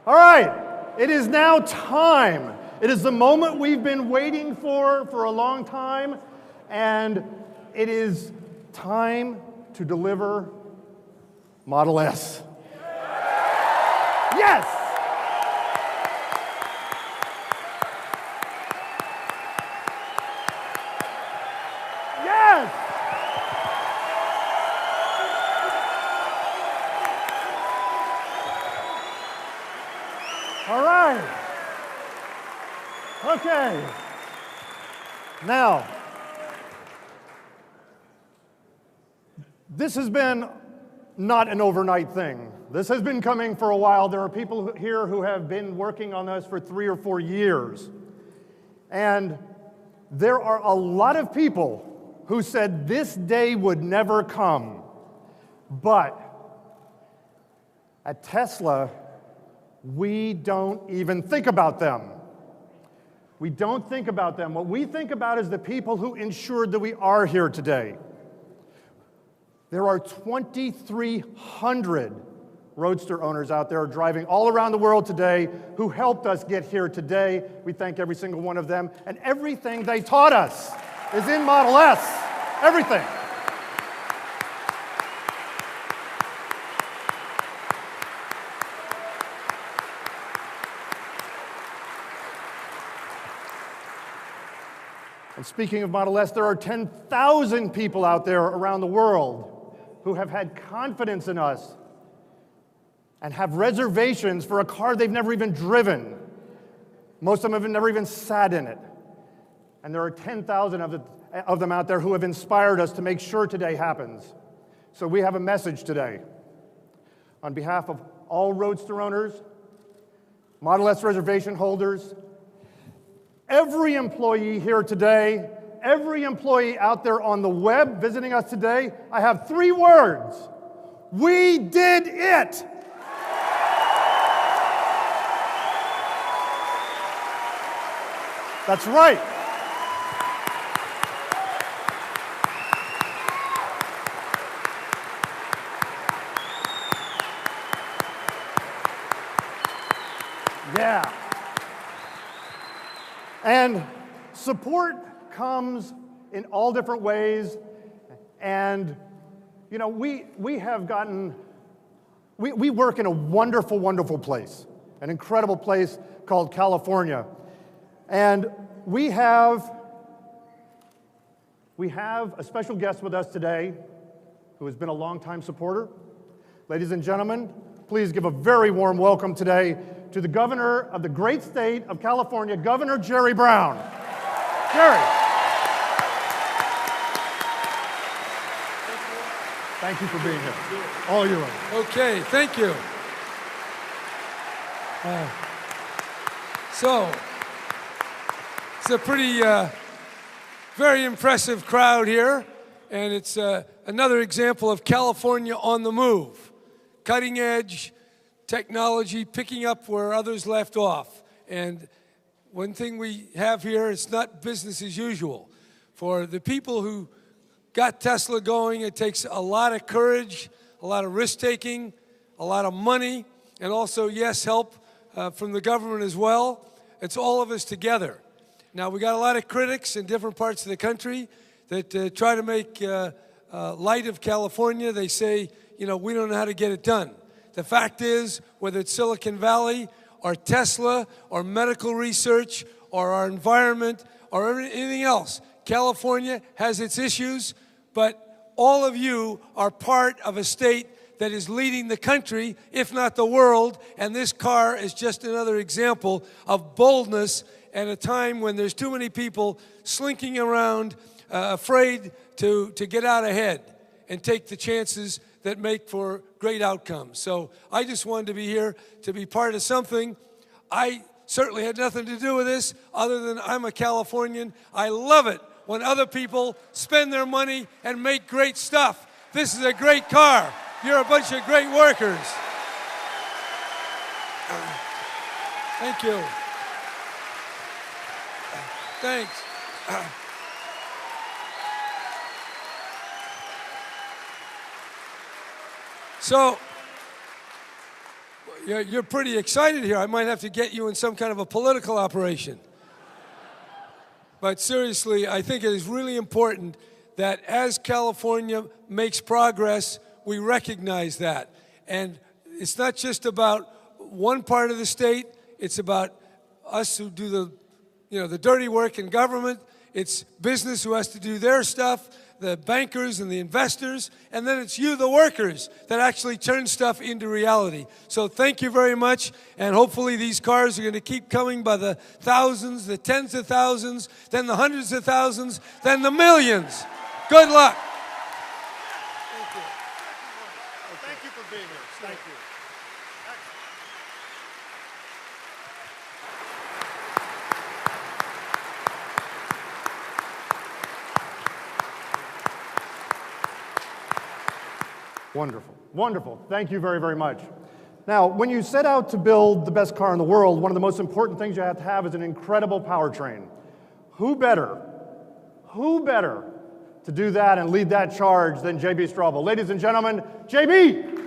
All right, it is now time. It is the moment we've been waiting for a long time, and it is time to deliver Model S. Yes! Yes! All right. Okay. Now, this has been not an overnight thing. This has been coming for a while. There are people here who have been working on this for 3 or 4 years. And there are a lot of people who said this day would never come. But at Tesla, we don't even think about them. We don't think about them. What we think about is the people who ensured that we are here today. There are 2,300 Roadster owners out there driving all around the world today who helped us get here today. We thank every single one of them. And everything they taught us is in Model S. Everything. And speaking of Model S, there are 10,000 people out there around the world who have had confidence in us and have reservations for a car they've never even driven. Most of them have never even sat in it. And there are 10,000 of them out there who have inspired us to make sure today happens. So we have a message today. On behalf of all Roadster owners, Model S reservation holders, every employee here today, every employee out there on the web visiting us today, I have 3 words. We did it! That's right. Yeah. And support comes in all different ways. And, you know, we work in a wonderful, wonderful place, an incredible place called California. And we have a special guest with us today who has been a longtime supporter. Ladies and gentlemen, please give a very warm welcome today to the governor of the great state of California, Governor Jerry Brown. Jerry. Thank you for being here. All yours. Okay, thank you. So, it's a pretty, very impressive crowd here, and it's another example of California on the move. Cutting edge technology, picking up where others left off. And one thing we have here, it's not business as usual. For the people who got Tesla going, it takes a lot of courage, a lot of risk-taking, a lot of money, and also, yes, help from the government as well. It's all of us together. Now, we got a lot of critics in different parts of the country that try to make light of California. They say, you know, we don't know how to get it done. The fact is, whether it's Silicon Valley or Tesla or medical research or our environment or anything else, California has its issues, but all of you are part of a state that is leading the country, if not the world, and this car is just another example of boldness at a time when there's too many people slinking around, afraid to get out ahead and take the chances that make for great outcomes. So I just wanted to be here to be part of something. I certainly had nothing to do with this other than I'm a Californian. I love it when other people spend their money and make great stuff. This is a great car. You're a bunch of great workers. Thank you. Thanks. So, You're pretty excited here. I might have to get you in some kind of a political operation. But seriously, I think it is really important that as California makes progress, we recognize that. And it's not just about one part of the state. It's about us who do the dirty work in government. It's business who has to do their stuff, the bankers and the investors, and then it's you, the workers, that actually turn stuff into reality. So thank you very much, and hopefully these cars are going to keep coming by the thousands, the tens of thousands, then the hundreds of thousands, then the millions. Good luck. Thank you. Thank you for being here. Thank you. Wonderful, wonderful. Thank you very, very much. Now, when you set out to build the best car in the world, one of the most important things you have to have is an incredible powertrain. Who better to do that and lead that charge than JB Straubel? Ladies and gentlemen, JB!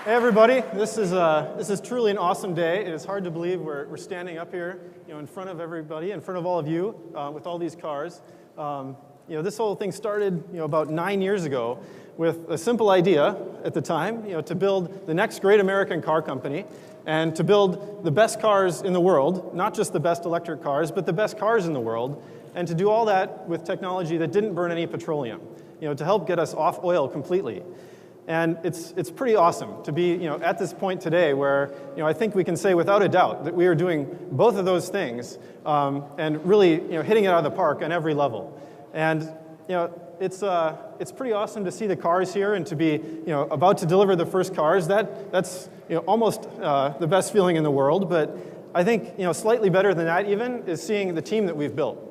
Hey everybody, this is truly an awesome day. It is hard to believe we're standing up here, in front of everybody, in front of all of you, with all these cars. This whole thing started, about 9 years ago with a simple idea at the time, to build the next great American car company and to build the best cars in the world, not just the best electric cars, but the best cars in the world, and to do all that with technology that didn't burn any petroleum, to help get us off oil completely. And it's pretty awesome to be, at this point today where, I think we can say without a doubt that we are doing both of those things and really, hitting it out of the park on every level. And, it's pretty awesome to see the cars here and to be, about to deliver the first cars. That's, almost the best feeling in the world. But I think, slightly better than that even is seeing the team that we've built.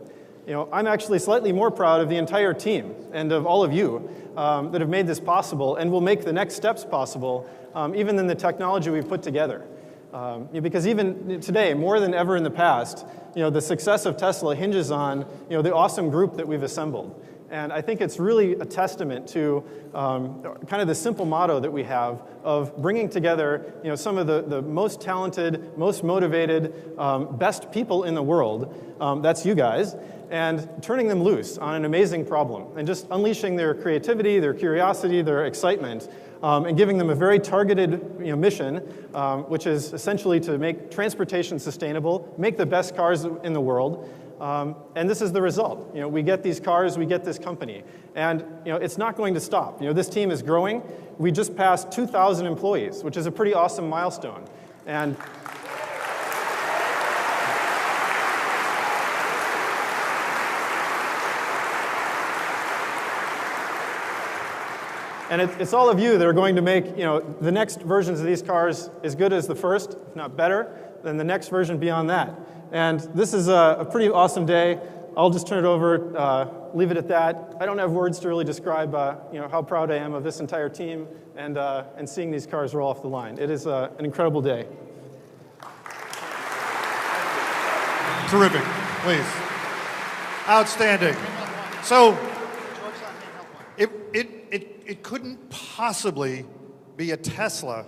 I'm actually slightly more proud of the entire team and of all of you that have made this possible and will make the next steps possible, even than the technology we've put together. Because even today, more than ever in the past, the success of Tesla hinges on the awesome group that we've assembled. And I think it's really a testament to kind of the simple motto that we have of bringing together some of the most talented, most motivated, best people in the world, that's you guys, and turning them loose on an amazing problem and just unleashing their creativity, their curiosity, their excitement, and giving them a very targeted mission, which is essentially to make transportation sustainable, make the best cars in the world. And this is the result. We get these cars, we get this company. And it's not going to stop. This team is growing. We just passed 2,000 employees, which is a pretty awesome milestone. And it's all of you that are going to make the next versions of these cars as good as the first, if not better, than the next version beyond that. And this is a pretty awesome day. I'll just turn it over, leave it at that. I don't have words to really describe how proud I am of this entire team and seeing these cars roll off the line. It is an incredible day. Terrific, please. Outstanding. So, it couldn't possibly be a Tesla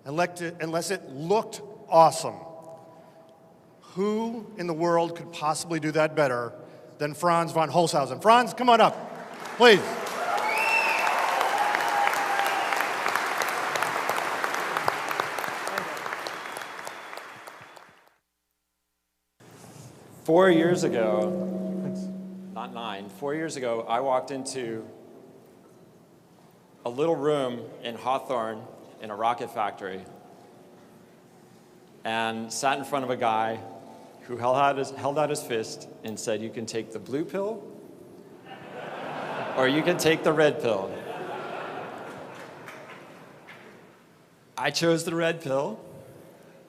unless it looked awesome. Who in the world could possibly do that better than Franz von Holzhausen? Franz, come on up, please. Four years ago, not 9, 4 years ago, I walked into a little room in Hawthorne in a rocket factory and sat in front of a guy who held out his fist and said, "You can take the blue pill or you can take the red pill." I chose the red pill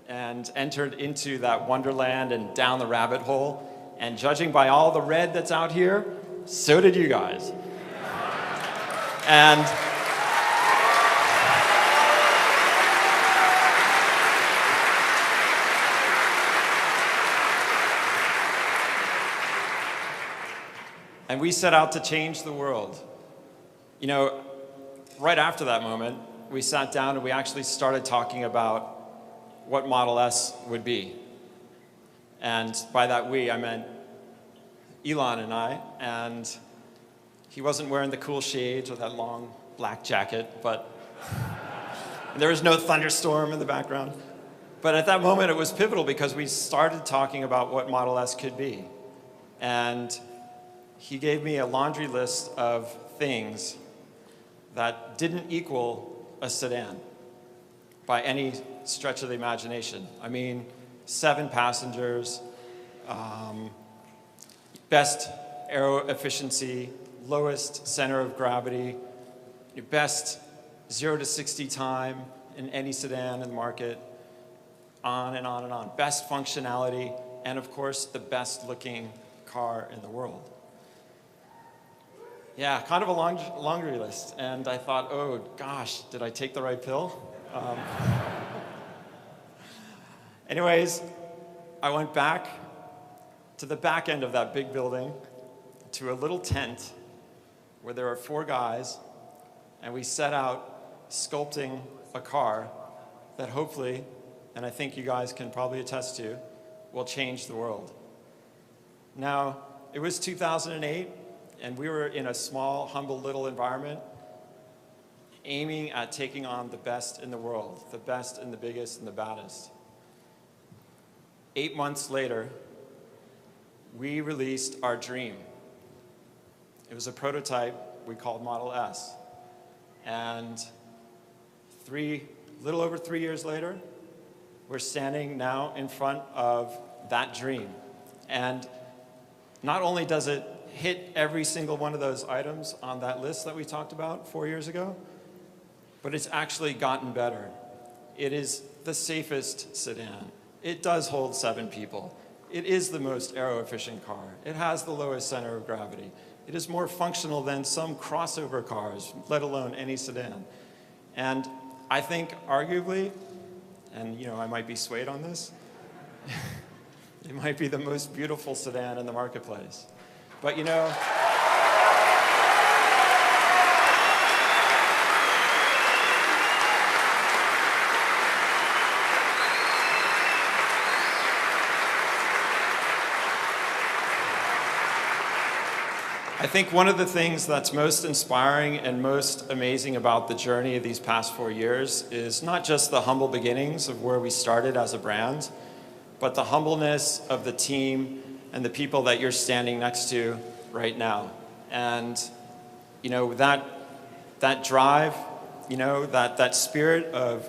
and entered into that wonderland and down the rabbit hole. And judging by all the red that's out here, so did you guys. And And we set out to change the world. You know, right after that moment, we sat down and we actually started talking about what Model S would be. And by that we, I meant Elon and I. And he wasn't wearing the cool shades or that long black jacket, but there was no thunderstorm in the background. But at that moment, it was pivotal because we started talking about what Model S could be. And he gave me a laundry list of things that didn't equal a sedan by any stretch of the imagination. I mean, 7 passengers, best aero efficiency, lowest center of gravity, best 0 to 60 time in any sedan in the market, on and on and on. Best functionality, and of course, the best looking car in the world. Yeah, kind of a laundry list. And I thought, oh gosh, did I take the right pill? Anyways, I went back to the back end of that big building to a little tent where there are 4 guys, and we set out sculpting a car that hopefully, and I think you guys can probably attest to, will change the world. Now, it was 2008, and we were in a small, humble little environment, aiming at taking on the best in the world, the best and the biggest and the baddest. 8 months later, we released our dream. It was a prototype we called Model S. And little over 3 years later, we're standing now in front of that dream. And not only does it hit every single one of those items on that list that we talked about 4 years ago, but it's actually gotten better. It is the safest sedan. It does hold 7 people. It is the most aero-efficient car. It has the lowest center of gravity. It is more functional than some crossover cars, let alone any sedan. And I think arguably, and you know, I might be swayed on this, it might be the most beautiful sedan in the marketplace. But you know, I think one of the things that's most inspiring and most amazing about the journey of these past 4 years is not just the humble beginnings of where we started as a brand, but the humbleness of the team and the people that you're standing next to right now. And you know, that drive, you know, that spirit of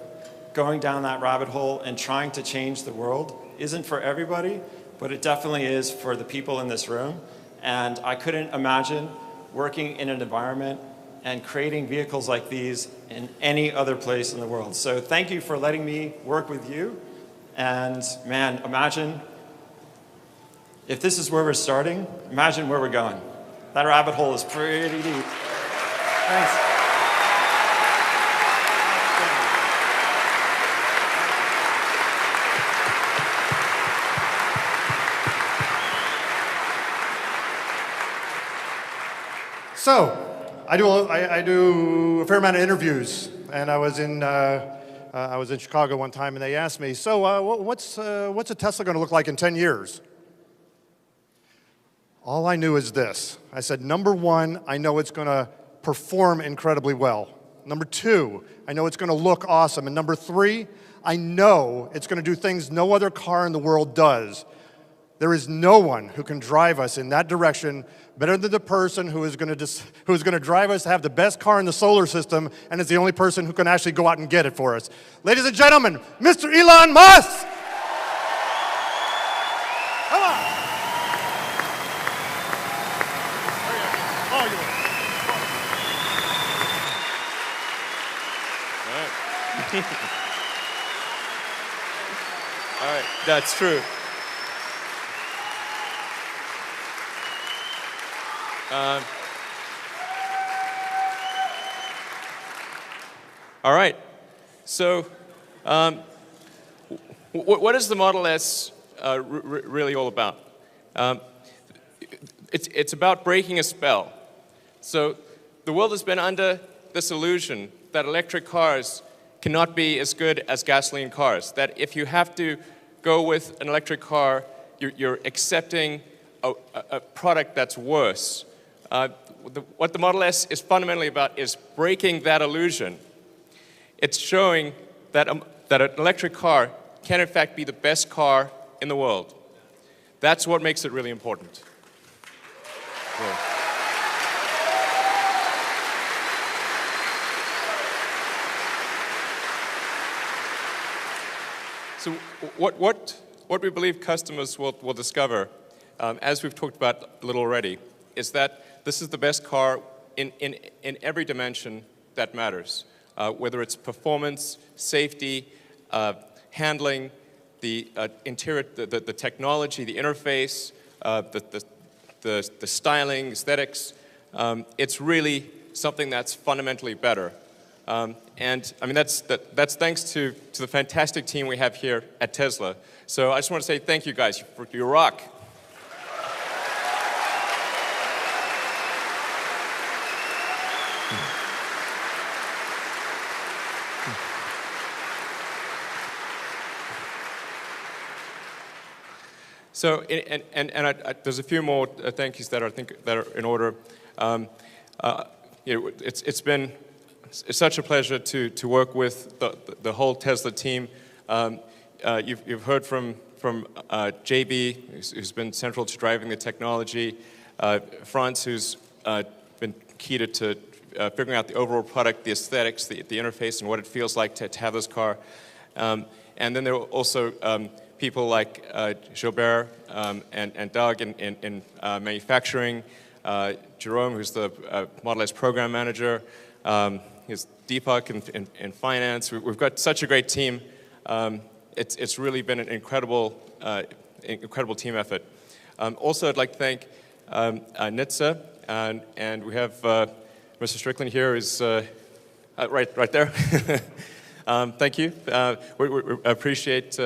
going down that rabbit hole and trying to change the world isn't for everybody, but it definitely is for the people in this room. And I couldn't imagine working in an environment and creating vehicles like these in any other place in the world. So thank you for letting me work with you. And man, imagine if this is where we're starting, imagine where we're going. That rabbit hole is pretty deep. Thanks. So, I do a fair amount of interviews, and I was in Chicago one time, and they asked me, so what's a Tesla going to look like in 10 years? All I knew is this. I said, number 1, I know it's going to perform incredibly well. Number 2, I know it's going to look awesome. And number 3, I know it's going to do things no other car in the world does. There is no one who can drive us in that direction better than the person who is going to drive us to have the best car in the solar system, and is the only person who can actually go out and get it for us. Ladies and gentlemen, Mr. Elon Musk! Come on! All right, that's true. All right. So, what is the Model S really all about? it's about breaking a spell. So the world has been under this illusion that electric cars cannot be as good as gasoline cars, that if you have to go with an electric car, you're accepting a product that's worse. What the Model S is fundamentally about is breaking that illusion. It's showing that an electric car can in fact be the best car in the world. That's what makes it really important. Yeah. So what we believe customers will discover, as we've talked about a little already, is that this is the best car in every dimension that matters. Whether it's performance, safety, handling, the interior, the technology, the interface, the styling, aesthetics, it's really something that's fundamentally better. And I mean, that's thanks to the fantastic team we have here at Tesla. So I just want to say thank you guys. You rock. So, there's a few more thank yous that are in order. It's been such a pleasure to work with the whole Tesla team. You've heard from JB, who's been central to driving the technology. Franz, who's been key to figuring out the overall product, the aesthetics, the interface, and what it feels like to have this car. And then there are also people like Gilbert and Doug in manufacturing, Jerome, who's the Model S program manager, is Deepak in finance. We've got such a great team. It's really been an incredible team effort. Also, I'd like to thank NHTSA, and we have Mr. Strickland here, who's right there. Thank you. We appreciate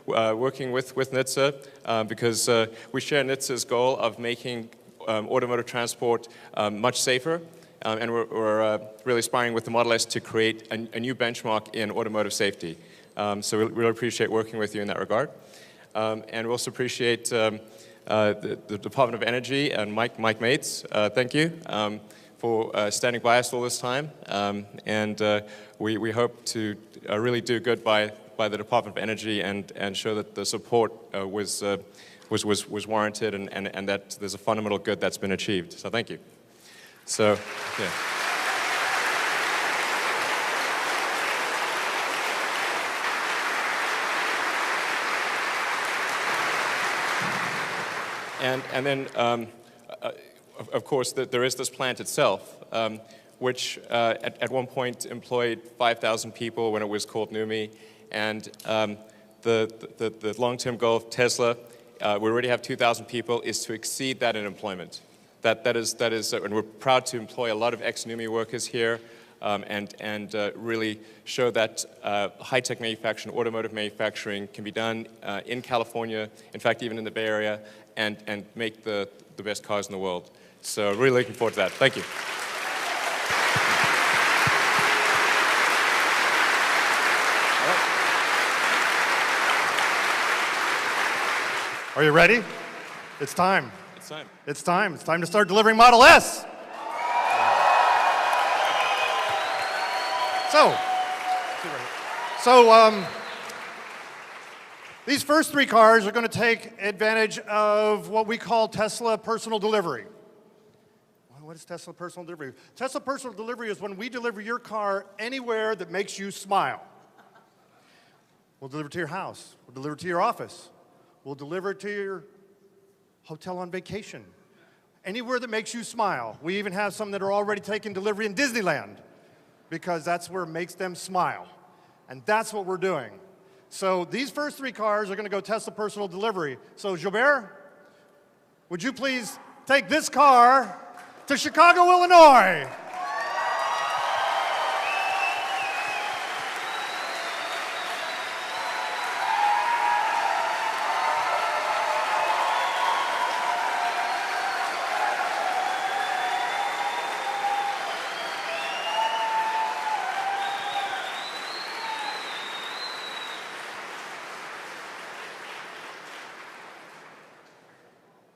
working with NHTSA because we share NHTSA's goal of making automotive transport much safer, and we're really aspiring with the Model S to create a new benchmark in automotive safety. So we really appreciate working with you in that regard. And we also appreciate the Department of Energy and Mike Mates. Thank you for standing by us all this time. And we hope to really do good by the Department of Energy and show that the support was warranted and that there's a fundamental good that's been achieved. So thank you. So, yeah. And then, of course, there is this plant itself, which at one point employed 5,000 people when it was called NUMMI. And the long-term goal of Tesla, we already have 2,000 people, is to exceed that in employment. That is, and we're proud to employ a lot of ex-NUMMI workers here, and really show that high-tech manufacturing, automotive manufacturing can be done in California, in fact, even in the Bay Area, and make the best cars in the world. So really looking forward to that. Thank you. Are you ready? It's time. It's time. It's time. It's time to start delivering Model S. So these first three cars are going to take advantage of what we call Tesla Personal Delivery. What is Tesla Personal Delivery? Tesla Personal Delivery is when we deliver your car anywhere that makes you smile. We'll deliver it to your house. We'll deliver it to your office. We'll deliver it to your hotel on vacation. Anywhere that makes you smile. We even have some that are already taking delivery in Disneyland because that's where it makes them smile. And that's what we're doing. So these first three cars are going to go Tesla Personal Delivery. So Gilbert, would you please take this car to Chicago, Illinois?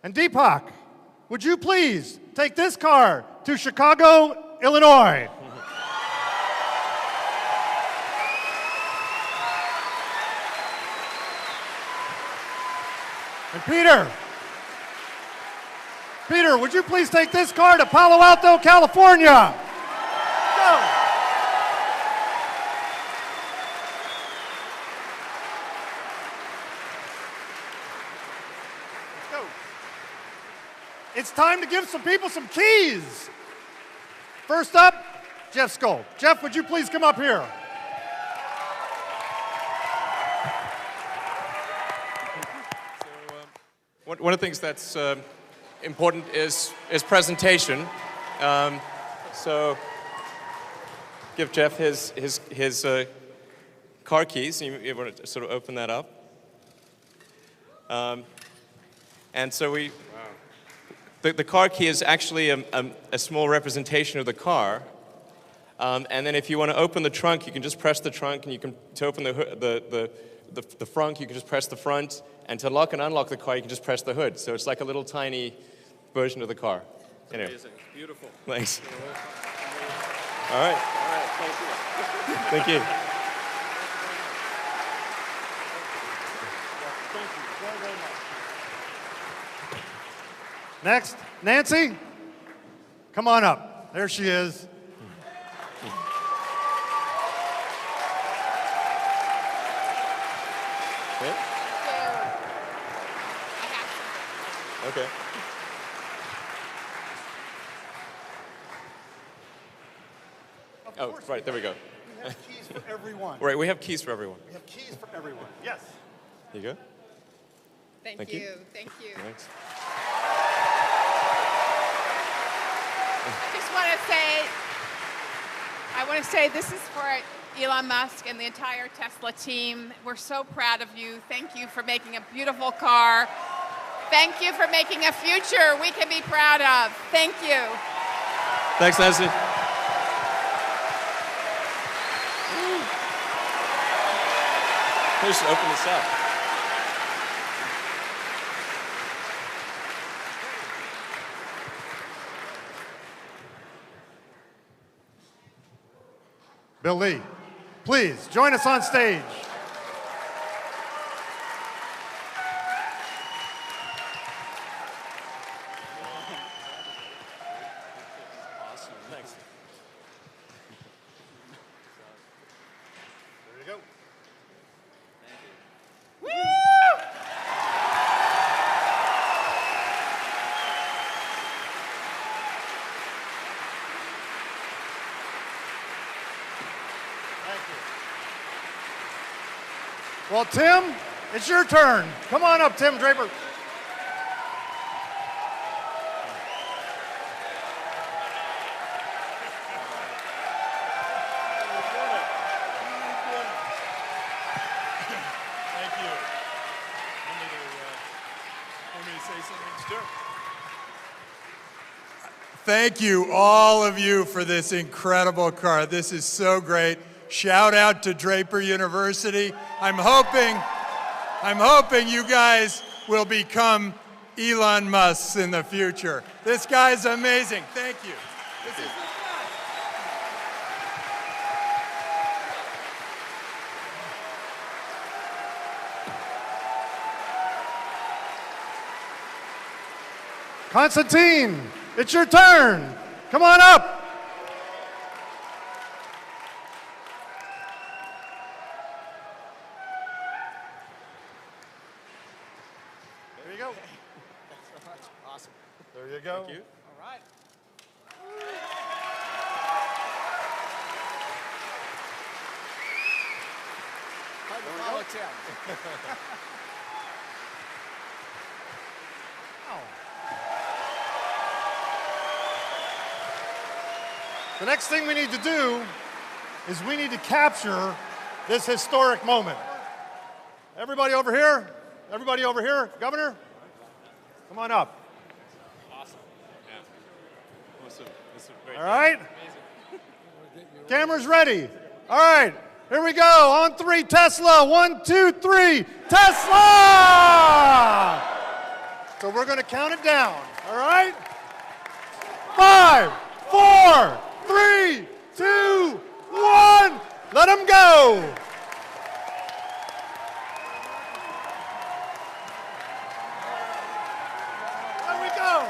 And Deepak, would you please take this car to Chicago, Illinois? And Peter, would you please take this car to Palo Alto, California? Go. Go. It's time to give some people some keys. First up, Jeff Skoll. Jeff, would you please come up here? One of the things that's important is presentation. So give Jeff his car keys. You want to sort of open that up. And so the car key is actually a small representation of the car. And then if you want to open the trunk, you can just press the trunk, and to open the front, you can just press the front. And to lock and unlock the car, you can just press the hood. So it's like a little tiny version of the car. Anyway. Amazing. Beautiful. Thanks. All right. Thank you. Next, Nancy, come on up. There she is. Okay. Oh, right, there we go. We have keys for everyone. Right, we have keys for everyone. We have keys for everyone. Yes. Here you go. Thank you. Thank you. Thanks. I want to say this is for Elon Musk and the entire Tesla team. We're so proud of you. Thank you for making a beautiful car. Thank you for making a future we can be proud of. Thank you. Thanks, Nancy. We should open this up. Bill Lee, please join us on stage. Awesome, thanks. There you go. Well, Tim, it's your turn. Come on up, Tim Draper. Thank you. Want me to say something? Sure. Thank you, all of you, for this incredible car. This is so great. Shout out to Draper University. I'm hoping you guys will become Elon Musks in the future. This guy's amazing. Thank you. This is Constantine, it's your turn. Come on up. There you go. Thanks so much. Awesome. There you go. Thank you. All right. Hard to follow Tim. The next thing we need to do is we need to capture this historic moment. Everybody over here? Everybody over here? Governor? Come on up. Awesome. Yeah. Awesome. This is great. All right? Cameras ready. All right. Here we go. On three, Tesla. 1, 2, 3. Tesla! So we're going to count it down, all right? 5, 4, 3, 2, 1. Let them go. There we go.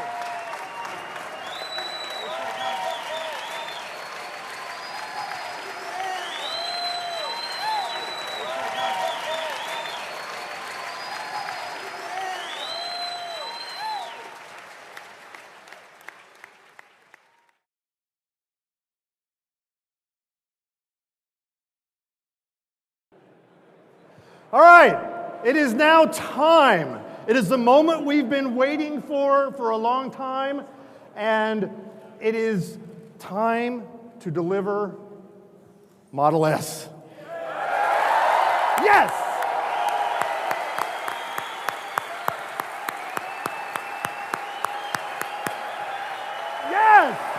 All right, it is now time. It is the moment we've been waiting for a long time, and it is time to deliver Model S. Yes! Yes!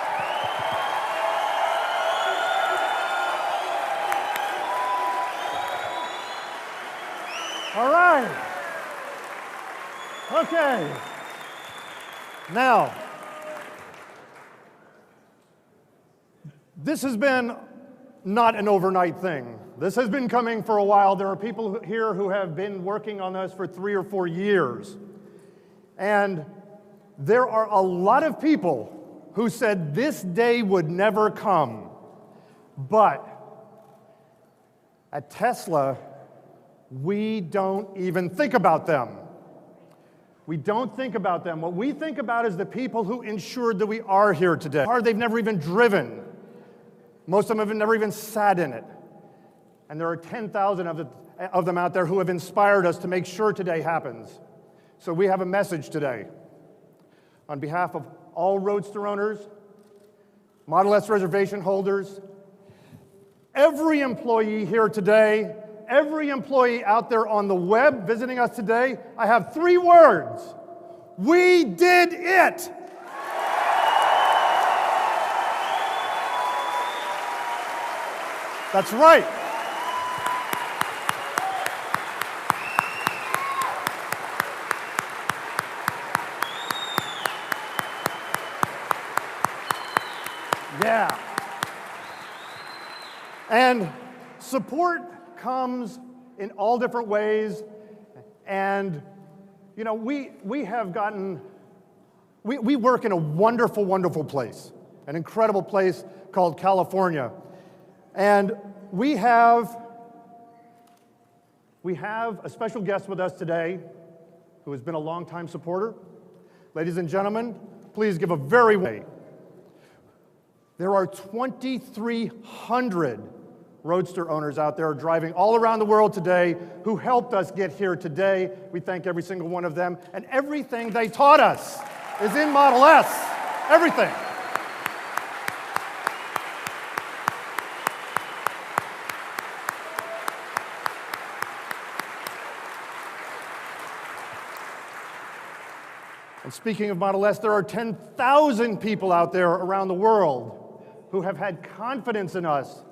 All right. Okay. Now, this has been not an overnight thing. This has been coming for a while. There are people here who have been working on this for 3 or 4 years. And there are a lot of people who said this day would never come. But at Tesla, we don't even think about them. We don't think about them. What we think about is the people who ensured that we are here today. A car they've never even driven. Most of them have never even sat in it. And there are 10,000 of them out there who have inspired us to make sure today happens. So we have a message today. On behalf of all Roadster owners, Model S reservation holders, every employee here today, every employee out there on the web visiting us today, I have 3 words. We did it! That's right. Yeah. And support comes in all different ways, and you know, we work in a wonderful, wonderful place, an incredible place called California, and we have a special guest with us today who has been a longtime supporter. Ladies and gentlemen, please give a very warm. There are 2,300 Roadster owners out there driving all around the world today who helped us get here today. We thank every single one of them, and everything they taught us is in Model S. Everything. And speaking of Model S, there are 10,000 people out there around the world who have had confidence in us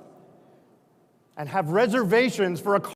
and have reservations for a car.